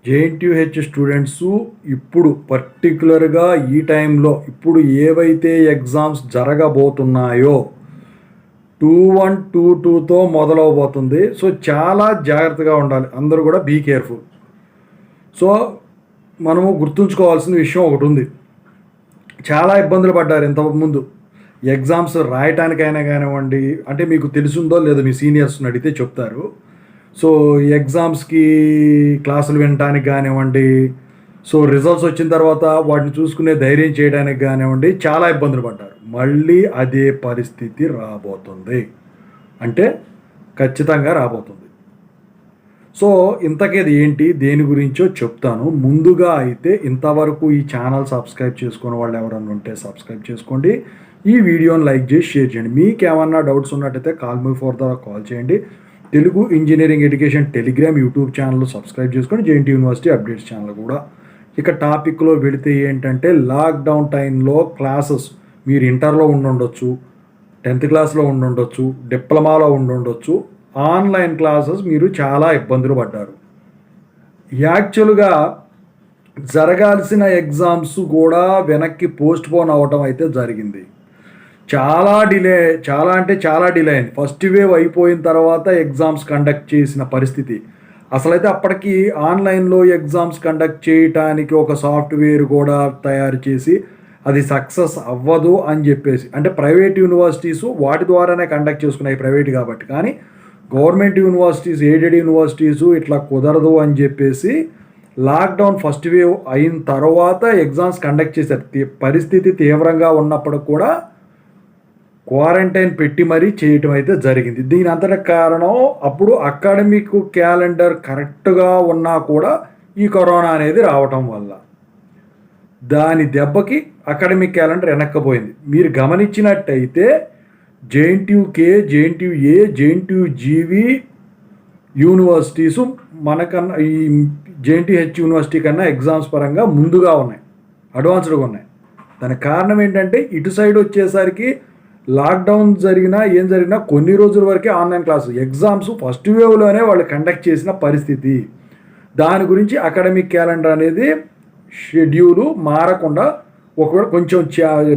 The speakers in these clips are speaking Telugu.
జేఎన్టీయూహెచ్ స్టూడెంట్స్ ఇప్పుడు పర్టికులర్గా ఈ టైంలో ఇప్పుడు ఏవైతే ఎగ్జామ్స్ జరగబోతున్నాయో 2-1 2-2తో మొదలవబోతుంది. సో చాలా జాగ్రత్తగా ఉండాలి, అందరూ కూడా బీ కేర్ఫుల్. సో మనము గుర్తుంచుకోవాల్సిన విషయం ఒకటి ఉంది. చాలా ఇబ్బందులు పడ్డారు ఇంతకుముందు ఎగ్జామ్స్ రాయటానికైనా కానివ్వండి. అంటే మీకు తెలుసుందో లేదో మీ సీనియర్స్ని అడిగితే చెప్తారు. సో ఎగ్జామ్స్కి క్లాసులు వినటానికి కానివ్వండి, సో రిజల్ట్స్ వచ్చిన తర్వాత వాటిని చూసుకునే ధైర్యం చేయడానికి కానివ్వండి, చాలా ఇబ్బందులు పడ్డారు. మళ్ళీ అదే పరిస్థితి రాబోతుంది, అంటే ఖచ్చితంగా రాబోతుంది. సో ఇంతకేది ఏంటి, దేని గురించో చెప్తాను. ముందుగా అయితే ఇంతవరకు ఈ ఛానల్ సబ్స్క్రైబ్ చేసుకునే వాళ్ళు ఎవరన్నా ఉంటే సబ్స్క్రైబ్ చేసుకోండి. ఈ వీడియోని లైక్ చేసి షేర్ చేయండి. మీకు ఏమన్నా డౌట్స్ ఉన్నట్టయితే కాల్ మీ ఫర్ ద్వారా కాల్ చేయండి. Telugu engineering education Telegram YouTube channel subscribe చేసుకోండి. జేఎన్టీ యూనివర్సిటీ అప్డేట్స్ ఛానల్ కూడా. ఇక టాపిక్లో వెళితే ఏంటంటే, లాక్డౌన్ టైంలో క్లాసెస్ మీరు ఇంటర్లో ఉండుండొచ్చు, 10th క్లాస్లో ఉండుండొచ్చు, డిప్లొమాలో ఉండుండొచ్చు. ఆన్లైన్ క్లాసెస్ మీరు చాలా ఇబ్బందులు పడ్డారు. యాక్చువల్గా జరగాల్సిన ఎగ్జామ్స్ కూడా వెనక్కి పోస్ట్ పోన్ అవ్వటం అయితే జరిగింది. చాలా డిలే అయింది. ఫస్ట్ వేవ్ అయిపోయిన తర్వాత ఎగ్జామ్స్ కండక్ట్ చేసిన పరిస్థితి. అసలైతే అప్పటికి ఆన్లైన్లో ఎగ్జామ్స్ కండక్ట్ చేయటానికి ఒక సాఫ్ట్వేర్ కూడా తయారు చేసి అది సక్సెస్ అవ్వదు అని చెప్పేసి, అంటే ప్రైవేట్ యూనివర్సిటీసు వాటి ద్వారానే కండక్ట్ చేసుకున్నాయి, ప్రైవేట్ కాబట్టి. కానీ గవర్నమెంట్ యూనివర్సిటీస్, ఎయిడెడ్ యూనివర్సిటీసు ఇట్లా కుదరదు అని చెప్పేసి లాక్డౌన్ ఫస్ట్ వేవ్ అయిన తర్వాత ఎగ్జామ్స్ కండక్ట్ చేశారు. పరిస్థితి తీవ్రంగా ఉన్నప్పుడు కూడా క్వారంటైన్ పెట్టి మరీ చేయటం అయితే జరిగింది. దీని అంతటి కారణం అప్పుడు అకాడమిక్ క్యాలెండర్ కరెక్ట్గా ఉన్నా కూడా ఈ కరోనా అనేది రావటం వల్ల దాని దెబ్బకి అకాడమిక్ క్యాలెండర్ వెనక్కపోయింది. మీరు గమనించినట్టయితే జేఎన్టీయూకే, జేఎన్టీయూఏ, జేఎన్టీయూజీవి యూనివర్సిటీసు మనకన్నా ఈ జేఎన్టీహెచ్ యూనివర్సిటీ కన్నా ఎగ్జామ్స్ పరంగా ముందుగా ఉన్నాయి, అడ్వాన్స్డ్గా ఉన్నాయి. దానికి కారణం ఏంటంటే, ఇటు సైడ్ వచ్చేసరికి లాక్డౌన్ ఏం జరిగినా కొన్ని రోజుల వరకే ఆన్లైన్ క్లాసు, ఎగ్జామ్స్ ఫస్ట్ వేవ్లోనే వాళ్ళు కండక్ట్ చేసిన పరిస్థితి. దాని గురించి అకాడమిక్ క్యాలెండర్ అనేది షెడ్యూలు మారకుండా, ఒకవేళ కొంచెం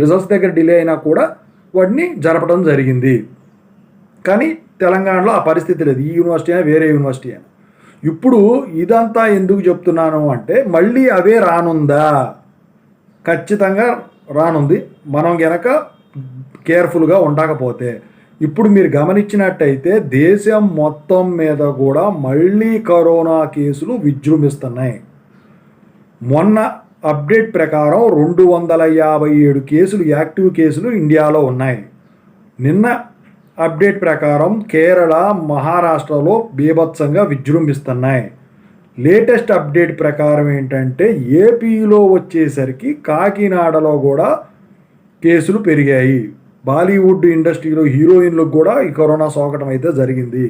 రిజల్ట్స్ దగ్గర డిలే అయినా కూడా వాటిని జరపడం జరిగింది. కానీ తెలంగాణలో ఆ పరిస్థితి లేదు. ఈ యూనివర్సిటీ అయినా వేరే యూనివర్సిటీ అయినా. ఇప్పుడు ఇదంతా ఎందుకు చెప్తున్నాను అంటే, మళ్ళీ అవే రానుందా? ఖచ్చితంగా రానుంది, మనం గనక కేర్ఫుల్గా ఉండకపోతే. ఇప్పుడు మీరు గమనించినట్టయితే దేశం మొత్తం మీద కూడా మళ్ళీ కరోనా కేసులు విజృంభిస్తున్నాయి. మొన్న అప్డేట్ ప్రకారం 257 కేసులు, యాక్టివ్ కేసులు ఇండియాలో ఉన్నాయి. నిన్న అప్డేట్ ప్రకారం కేరళ, మహారాష్ట్రలో బీభత్సంగా విజృంభిస్తున్నాయి. లేటెస్ట్ అప్డేట్ ప్రకారం ఏంటంటే, ఏపీలో వచ్చేసరికి కాకినాడలో కూడా కేసులు పెరిగాయి. బాలీవుడ్ ఇండస్ట్రీలో హీరోయిన్లకు కూడా ఈ కరోనా సోకటం అయితే జరిగింది.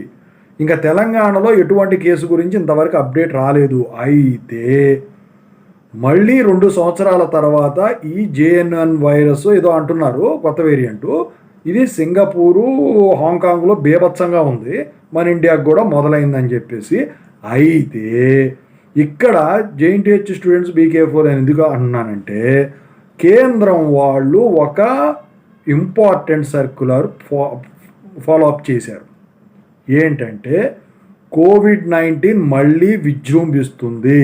ఇంకా తెలంగాణలో ఎటువంటి కేసు గురించి ఇంతవరకు అప్డేట్ రాలేదు. అయితే మళ్ళీ 2 సంవత్సరాల తర్వాత ఈ JN1 వైరస్ ఏదో అంటున్నారు, కొత్త వేరియంటు. ఇది సింగపూరు, హాంకాంగ్లో బీభత్సంగా ఉంది, మన ఇండియాకు కూడా మొదలైందని చెప్పేసి. అయితే ఇక్కడ జేఎన్టీహెచ్ స్టూడెంట్స్ బీకే4 అని ఎందుకు అంటున్నానంటే, కేంద్రం వాళ్ళు ఒక ఇంపార్టెంట్ సర్క్యులర్ ఫాలోఅప్ చేశారు. ఏంటంటే, కోవిడ్-19 మళ్ళీ విజృంభిస్తుంది.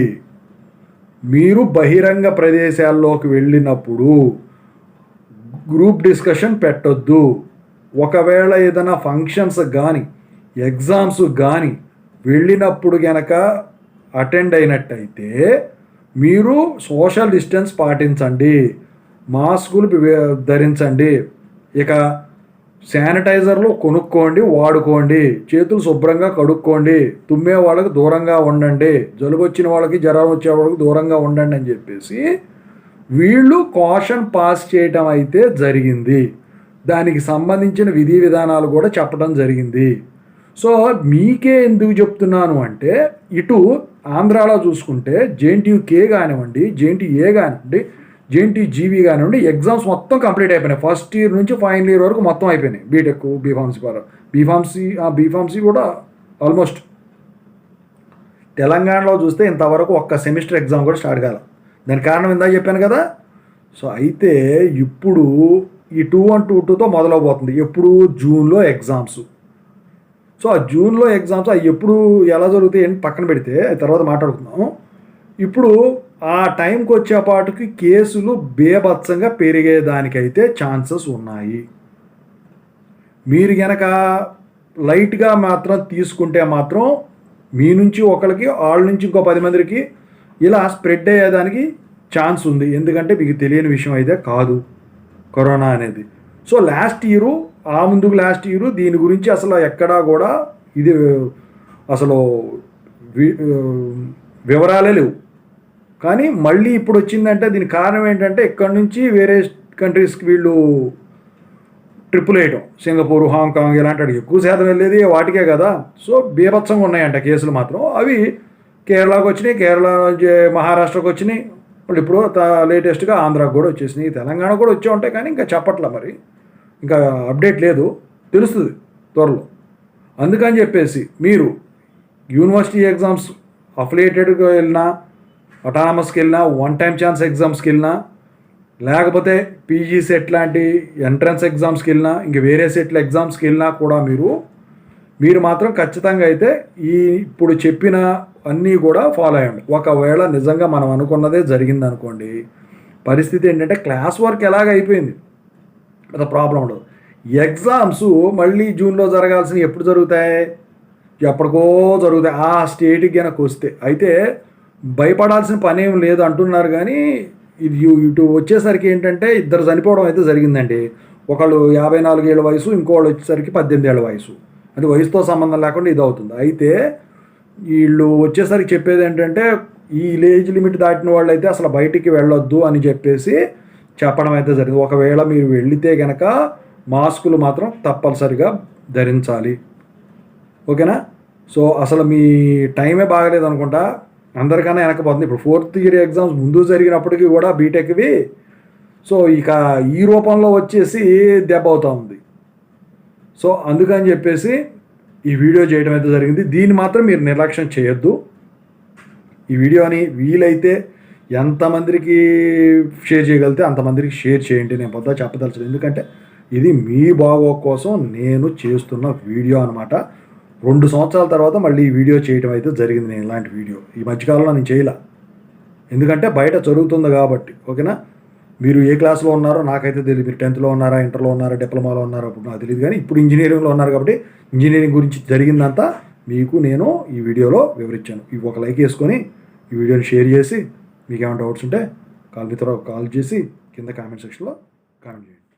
మీరు బహిరంగ ప్రదేశాల్లోకి వెళ్ళినప్పుడు గ్రూప్ డిస్కషన్ పెట్టొద్దు. ఒకవేళ ఏదైనా ఫంక్షన్స్ కానీ, ఎగ్జామ్స్ కానీ వెళ్ళినప్పుడు గనక అటెండ్ అయినట్టయితే మీరు సోషల్ డిస్టెన్స్ పాటించండి, మాస్కులు ధరించండి, ఇక శానిటైజర్లు కొనుక్కోండి, వాడుకోండి, చేతులు శుభ్రంగా కడుక్కోండి, తుమ్మే వాళ్ళకి దూరంగా ఉండండి, జలుబు వచ్చిన వాళ్ళకి, జ్వరం వచ్చే వాళ్ళకి దూరంగా ఉండండి అని చెప్పేసి వీళ్ళు కాషన్ పాస్ చేయటం అయితే జరిగింది. దానికి సంబంధించిన విధి విధానాలు కూడా చెప్పడం జరిగింది. సో మీకే ఎందుకు చెప్తున్నాను అంటే, ఇటు ఆంధ్రాలో చూసుకుంటే జేఎన్టీయూకే కానివ్వండి, జేఎన్టీఏ కానివ్వండి, జేఎన్టీజీవి కానివ్వండి, ఎగ్జామ్స్ మొత్తం కంప్లీట్ అయిపోయినాయి. ఫస్ట్ ఇయర్ నుంచి ఫైనల్ ఇయర్ వరకు మొత్తం అయిపోయినాయి. బీటెక్, బీఫార్మసీ కూడా, బీఫార్మసీ కూడా ఆల్మోస్ట్. తెలంగాణలో చూస్తే ఇంతవరకు ఒక్క సెమిస్టర్ ఎగ్జామ్ కూడా స్టార్ట్ కాల. దానికి కారణం ఇందాక చెప్పాను కదా. సో అయితే ఇప్పుడు ఈ 2122తో మొదలవబోతుంది. ఎప్పుడు? జూన్లో ఎగ్జామ్స్. సో ఆ జూన్లో ఎగ్జామ్స్ అవి ఎప్పుడు ఎలా జరుగుతాయి అని పక్కన పెడితే తర్వాత మాట్లాడుకుందాం. ఇప్పుడు ఆ టైంకి వచ్చేపాటికి కేసులు బేభత్సంగా పెరిగేదానికైతే ఛాన్సెస్ ఉన్నాయి. మీరు కనుక లైట్గా మాత్రం తీసుకుంటే మాత్రం మీ నుంచి ఒకరికి, వాళ్ళ నుంచి ఇంకో 10 మందికి ఇలా స్ప్రెడ్ అయ్యేదానికి ఛాన్స్ ఉంది. ఎందుకంటే మీకు తెలియని విషయం అయితే కాదు కరోనా అనేది. సో లాస్ట్ ఇయరు, ఆ ముందుకు లాస్ట్ ఇయరు దీని గురించి అసలు ఎక్కడా కూడా ఇది అసలు వివరాలే లేవు. కానీ మళ్ళీ ఇప్పుడు వచ్చిందంటే దీనికి కారణం ఏంటంటే ఇక్కడి నుంచి వేరే కంట్రీస్కి వీళ్ళు ట్రిప్పులు వేయటం. సింగపూర్, హాంకాంగ్ ఇలాంటి ఎక్కువ శాతం వెళ్ళేది వాటికే కదా. సో బీభత్సంగా ఉన్నాయంట కేసులు మాత్రం. అవి కేరళకు వచ్చినాయి, కేరళ నుంచి మహారాష్ట్రకు వచ్చినాయి, ఇప్పుడు లేటెస్ట్గా ఆంధ్రాకు కూడా వచ్చేసినాయి, తెలంగాణ కూడా వచ్చే ఉంటాయి. కానీ ఇంకా చెప్పట్లా, మరి ఇంకా అప్డేట్ లేదు, తెలుస్తుంది త్వరలో. అందుకని చెప్పేసి మీరు యూనివర్సిటీ ఎగ్జామ్స్ అఫిలియేటెడ్గా వెళ్ళినా, అటానమస్కి వెళ్ళినా, వన్ టైం ఛాన్స్ ఎగ్జామ్స్కి వెళ్ళినా, లేకపోతే పీజీ సెట్ లాంటి ఎంట్రన్స్ ఎగ్జామ్స్కి వెళ్ళినా, ఇంక వేరే సెట్ల ఎగ్జామ్స్కి వెళ్ళినా కూడా మీరు మాత్రం ఖచ్చితంగా అయితే ఈ ఇప్పుడు చెప్పిన అన్నీ కూడా ఫాలో అయ్యండి. ఒకవేళ నిజంగా మనం అనుకున్నదే జరిగింది అనుకోండి, పరిస్థితి ఏంటంటే క్లాస్ వర్క్ ఎలాగ అయిపోయింది, అది ప్రాబ్లం ఉండదు. ఎగ్జామ్స్ మళ్ళీ జూన్లో జరగాల్సినవి ఎప్పుడు జరుగుతాయి? ఎప్పటికో జరుగుతాయి. ఆ స్టేట్కి కనుక వస్తే అయితే భయపడాల్సిన పని ఏం లేదు అంటున్నారు. కానీ ఇది ఇటు వచ్చేసరికి ఏంటంటే ఇద్దరు చనిపోవడం అయితే జరిగిందండి. ఒకళ్ళు 54 ఏళ్ళ వయసు, ఇంకోళ్ళు వచ్చేసరికి 18 ఏళ్ళ వయసు. అది వయసుతో సంబంధం లేకుండా ఇది అవుతుంది. అయితే వీళ్ళు వచ్చేసరికి చెప్పేది ఏంటంటే ఈ ఏజ్ లిమిట్ దాటిన వాళ్ళు అయితే అసలు బయటికి వెళ్ళొద్దు అని చెప్పేసి చెప్పడం అయితే జరిగింది. ఒకవేళ మీరు వెళితే కనుక మాస్కులు మాత్రం తప్పనిసరిగా ధరించాలి. ఓకేనా? సో అసలు మీ టైమే బాగలేదు అనుకుంటా, అందరికన్నా వెనకపోతుంది. ఇప్పుడు 4th ఇయర్ ఎగ్జామ్స్ ముందు జరిగినప్పటికీ కూడా బీటెక్వి సో ఇక ఈ రూపంలో వచ్చేసి దెబ్బ అవుతూ ఉంది. సో అందుకని చెప్పేసి ఈ వీడియో చేయడం అయితే జరిగింది. దీన్ని మాత్రం మీరు నిర్లక్ష్యం చేయొద్దు. ఈ వీడియోని వీలైతే ఎంతమందికి షేర్ చేయగలిగితే అంతమందికి షేర్ చేయండి. నేను పొద్దున చెప్పదలుచుకోలేదు, ఎందుకంటే ఇది మీ బాగో కోసం నేను చేస్తున్న వీడియో అనమాట. 2 సంవత్సరాల తర్వాత మళ్ళీ ఈ వీడియో చేయడం అయితే జరిగింది. నేను ఇలాంటి వీడియో ఈ మధ్యకాలంలో నేను చేయలే, ఎందుకంటే బయట జరుగుతుంది కాబట్టి. ఓకేనా? మీరు ఏ క్లాస్లో ఉన్నారో నాకైతే తెలియదు. మీరు 10th ఉన్నారా, ఇంటర్లో ఉన్నారా, డిప్లొమాలో ఉన్నారా అప్పుడు నాకు తెలియదు. కానీ ఇప్పుడు ఇంజనీరింగ్లో ఉన్నారు కాబట్టి ఇంజనీరింగ్ గురించి జరిగిందంతా మీకు నేను ఈ వీడియోలో వివరించాను. ఇవి ఒక లైక్ వేసుకొని ఈ వీడియోని షేర్ చేసి, మీకు ఏమైనా డౌట్స్ ఉంటే కాల్ చేసి కింద కామెంట్ సెక్షన్లో కామెంట్ చేయండి.